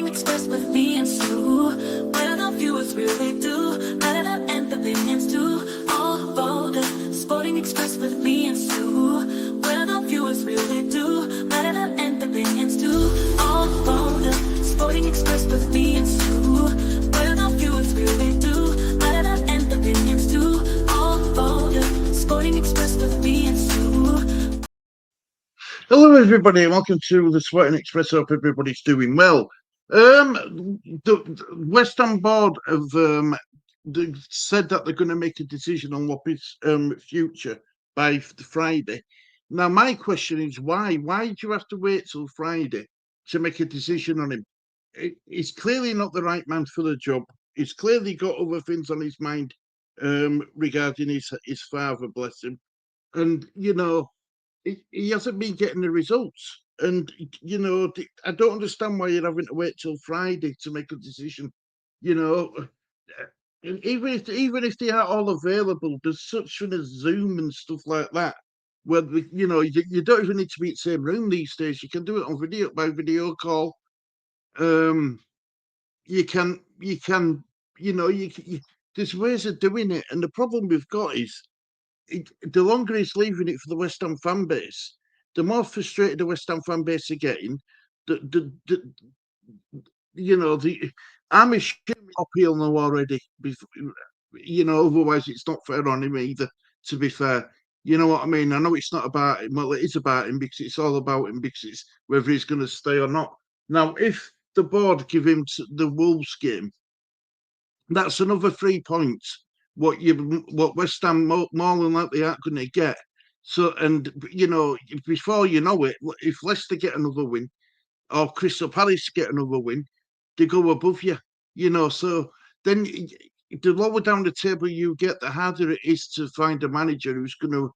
Sporting Express with me and Sue. Where the viewers really do matter and the opinions too. All voted. Sporting Express with me and Sue. Where the viewers really do matter and the opinions too. All voted. Sporting Express with me and Sue. Where the viewers really do matter and the opinions too. All voted. Sporting Express with me and Sue. Hello, everybody, and welcome to the Sporting Express. Hope everybody's doing well. The West Ham board have said that they're going to make a decision on Loppy's future by Friday. Now, my question is why? Why do you have to wait till Friday to make a decision on him? He's clearly not the right man for the job. He's clearly got other things on his mind regarding his father, bless him. And, he hasn't been getting the results. And, I don't understand why you're having to wait till Friday to make a decision. And even if they are all available, there's such thing as Zoom and stuff like that. Where you don't even need to be in the same room these days. You can do it on video call. You can, there's ways of doing it. And the problem we've got is the longer he's leaving it for the West Ham fan base, the more frustrated the West Ham fan base are getting. The I'm ashamed he'll know already. Otherwise it's not fair on him either. To be fair, you know what I mean. I know it's not about him. Well, it is about him because it's all about him because it's whether he's going to stay or not. Now, if the board give him the Wolves game, that's another 3 points. What West Ham more than likely aren't going to get. So, and before you know it, if Leicester get another win or Crystal Palace get another win, they go above you. So then the lower down the table you get, the harder it is to find a manager who's going to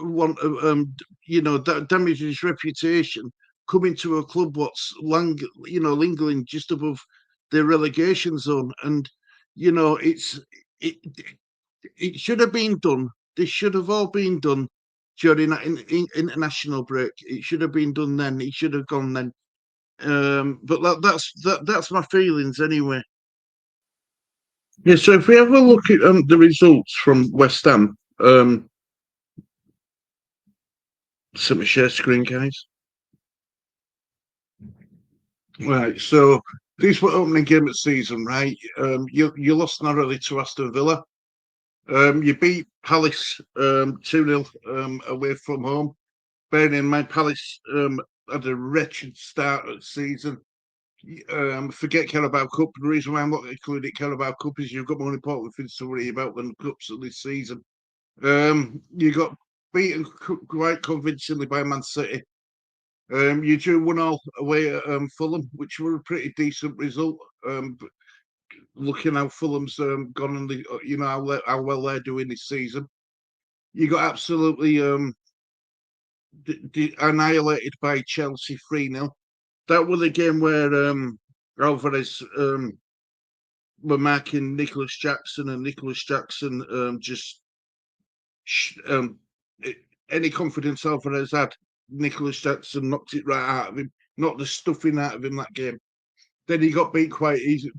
want to, damage his reputation, coming to a club what's lingering just above the relegation zone, and it should have been done. This should have all been done during that international break. It should have been done then. It should have gone then. But that's my feelings anyway. Yeah. So if we have a look at the results from West Ham, let me share screen, guys. Right. So this was opening game of the season, right? You lost narrowly to Aston Villa. You beat Palace 2-0 away from home. Bearing in mind, Palace had a wretched start of the season. Forget Carabao Cup. The reason why I'm not including Carabao Cup is you've got more important things to worry about than cups of this season. You got beaten quite convincingly by Man City. You drew 1-1 away at Fulham, which were a pretty decent result. Looking how Fulham's gone and how well they're doing this season. You got absolutely annihilated by Chelsea 3-0. That was a game where Alvarez were marking Nicholas Jackson, and Nicholas Jackson just any confidence Alvarez had, Nicholas Jackson knocked it right out of him, knocked the stuffing out of him that game. Then he got beat quite easy.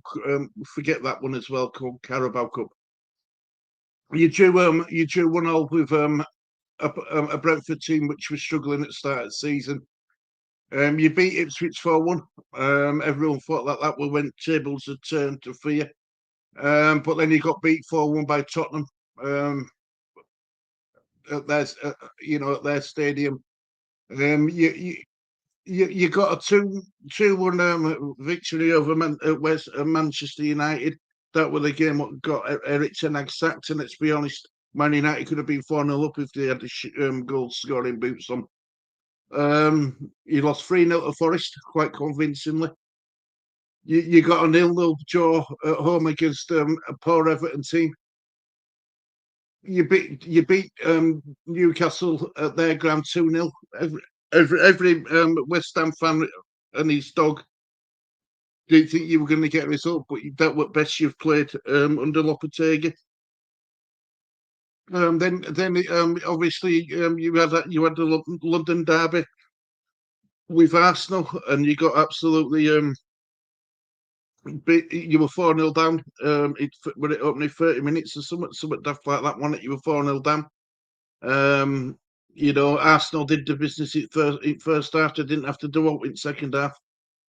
Forget that one as well, called Carabao Cup. You drew 1-1 with a Brentford team which was struggling at the start of the season. You beat Ipswich 4-1. Everyone thought that went tables had turned to fear. But then you got beat 4-1 by Tottenham at their stadium. You got a 2-1 victory over Manchester United. That was the game that got Eric Ten Hag sacked. And let's be honest, Man United could have been 4-0 up if they had the goal scoring boots on. You lost 3-0 to Forest quite convincingly. You got a 0-0 draw at home against a poor Everton team. You beat Newcastle at their ground 2-0. Every West Ham fan and his dog didn't think you were going to get a result, but that what best you've played under Lopetegui. Then obviously you had the London derby with Arsenal, and you got absolutely but you were 4-0 down. Were it opening 30 minutes or something daft like that one that you were 4-0 down. Um, Arsenal did the business in first half. They didn't have to do it in second half.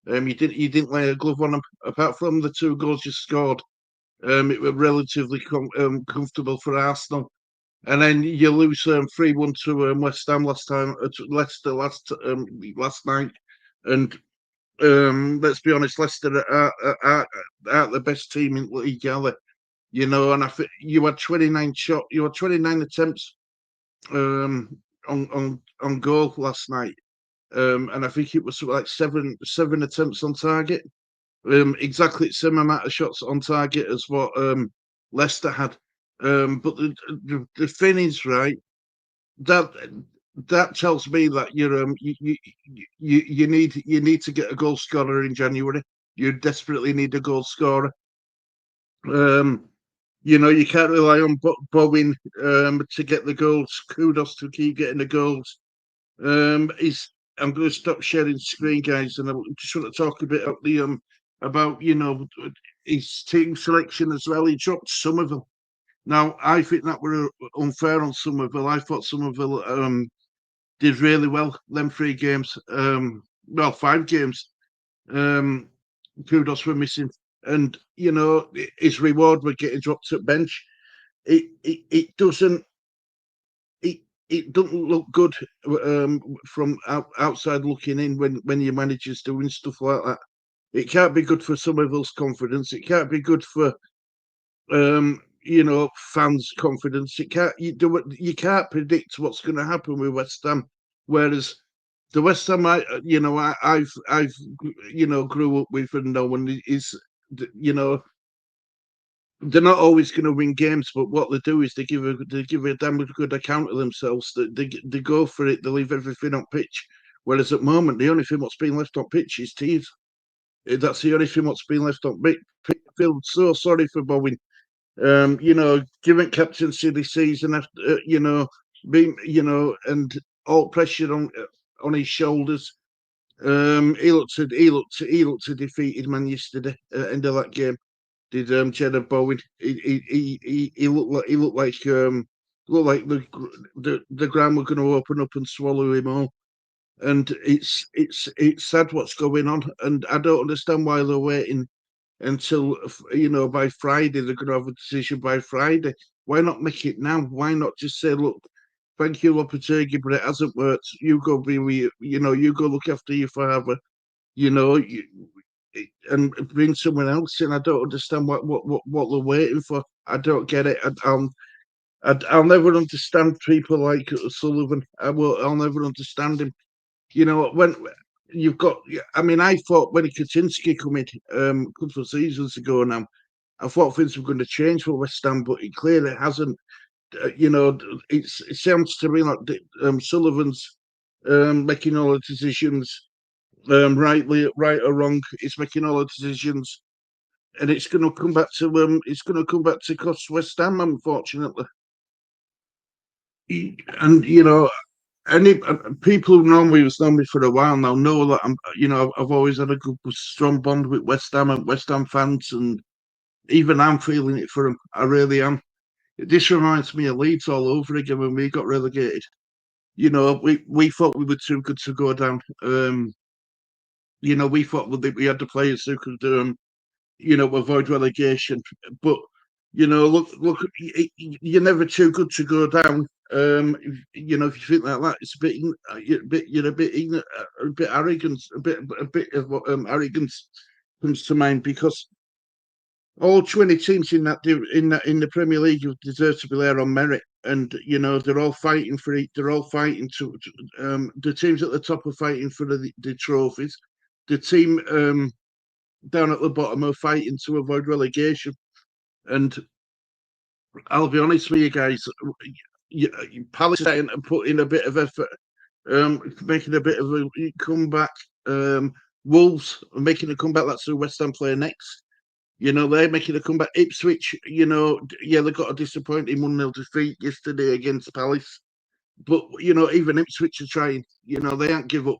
You didn't lay a glove on them. Apart from the two goals you scored, it was relatively comfortable for Arsenal. And then you lose 3-1 to West Ham to Leicester last night. And let's be honest, Leicester are the best team in the league, are they? And I think you had 29 attempts on goal last night, and I think it was something like seven attempts on target, exactly the same amount of shots on target as what Leicester had. But the thing is, right, that that tells me that you need to get a goal scorer in January. You desperately need a goal scorer. Um, you can't rely on Bowen to get the goals. Kudos to keep getting the goals. Is I'm going to stop sharing screen, guys, and I just want to talk a bit about his team selection as well. He dropped Somerville. Now I think that were unfair on Somerville. I thought Somerville did really well them 3 games. Well, 5 games. Um, Kudos for missing, and his reward were getting dropped at bench. It doesn't it doesn't look good from outside looking in when your manager's doing stuff like that. It can't be good for Somerville's confidence. It can't be good for fans' confidence. You can't predict what's going to happen with West Ham. Whereas the West Ham I've grew up with and know one is you know they're not always going to win games, but what they do is they give a damn good account of themselves. They go for it. They leave everything on pitch. Whereas at the moment, the only thing what's been left on pitch is tears. That's the only thing what's been left on pitch. I feel so sorry for Bowen. Given captaincy this season after being and all pressure on his shoulders. He looked a defeated man yesterday at the end of that game. Did Cheddar Bowen? He looked like the ground were going to open up and swallow him all. And it's sad what's going on, and I don't understand why they're waiting until by Friday. They're going to have a decision by Friday. Why not make it now? Why not just say, look, thank you, Lopetegui, but it hasn't worked. You go be with you go look after your father. You know, you, and bring someone else in. I don't understand what they're waiting for. I don't get it. I'll never understand people like Sullivan. I'll never understand him. When you've got, I mean, I thought when Kaczynski come in a couple of seasons ago now, I thought things were going to change for West Ham, but it clearly hasn't. It sounds to me like Sullivan's making all the decisions, right or wrong. It's making all the decisions, and it's going to come back to cost West Ham, unfortunately. And any people who know me for a while now know that I've always had a good, strong bond with West Ham and West Ham fans, and even I'm feeling it for them. I really am. This reminds me of Leeds all over again when we got relegated. We thought we were too good to go down. We thought that we had the players who could avoid relegation. But look, you're never too good to go down. If you think like that, it's you're a bit arrogant, a bit of arrogance comes to mind because all 20 teams in the Premier League deserve to be there on merit, and they're all fighting for it. They're all fighting the teams at the top are fighting for the trophies. The team down at the bottom are fighting to avoid relegation. And I'll be honest with you guys, Palace starting to put in a bit of effort, making a bit of a comeback. Wolves are making a comeback. That's who West Ham play next. They're making a comeback. Ipswich, they got a disappointing 1-0 defeat yesterday against Palace. But, even Ipswich are trying. They ain't give up.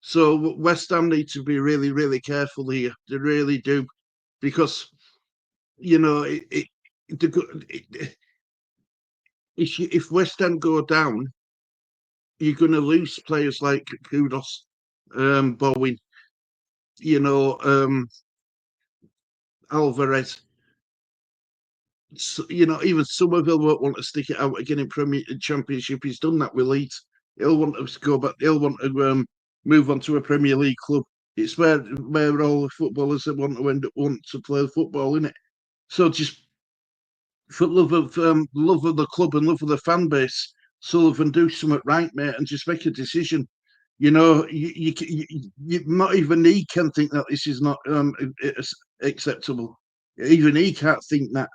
So West Ham need to be really, really careful here. They really do. because you know if West Ham go down, you're going to lose players like Kudos, Bowen, you know, Alvarez. So, you know, even Somerville won't want to stick it out again in Premier Championship. He's done that with Leeds. He'll want to go back. He'll want to move on to a Premier League club. It's where all the footballers that want to play football, in it. So just for love of the club and love of the fan base, Sullivan, do something right, mate, and just make a decision. You know, not even he can think that this is not acceptable. Even he can't think that.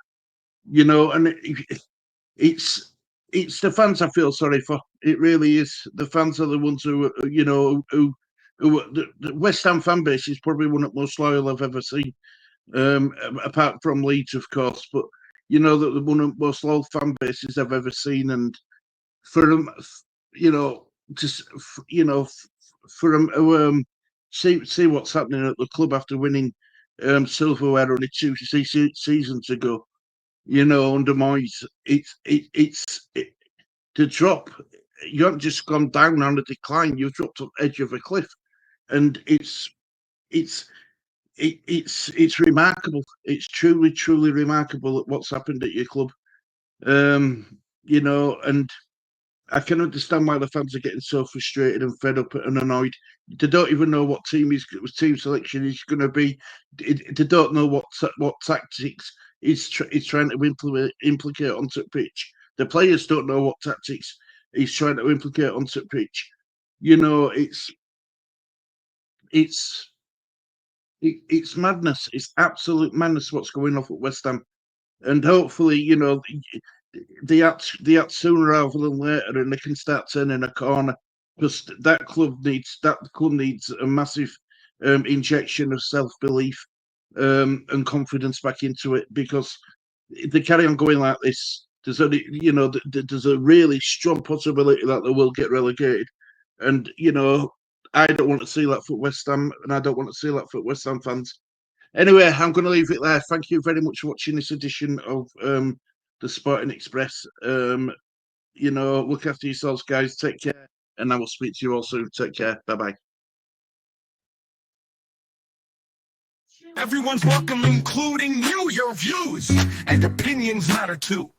You know, and it's it's the fans I feel sorry for. It really is. The fans are the ones who, you know, who the West Ham fan base is probably one of the most loyal I've ever seen. Apart from Leeds, of course, but you know that the one of the most loyal fan bases I've ever seen, and for them, you know, just you know, for them to see what's happening at the club after winning silverware only two seasons ago, you know, under Moyes, to drop. You haven't just gone down on a decline; you've dropped on the edge of a cliff, and it's it's remarkable. It's truly remarkable at what's happened at your club. You know, and I can understand why the fans are getting so frustrated and fed up and annoyed. They don't even know what team selection is going to be. They don't know what tactics he's trying to implicate onto the pitch. The players don't know what tactics he's trying to implicate onto the pitch. You know, it's it's madness. It's absolute madness what's going on at West Ham, and hopefully, you know, they act sooner rather than later, and they can start turning a corner because that club needs a massive injection of self belief and confidence back into it, because if they carry on going like this, there's only, you know, there's a really strong possibility that they will get relegated, and you know, I don't want to see that for West Ham, and I don't want to see that for West Ham fans. Anyway, I'm going to leave it there. Thank you very much for watching this edition of the Sporting Express. You know, look after yourselves, guys. Take care, and I will speak to you all soon. Take care. Bye bye. Everyone's welcome, including you. Your views and opinions matter too.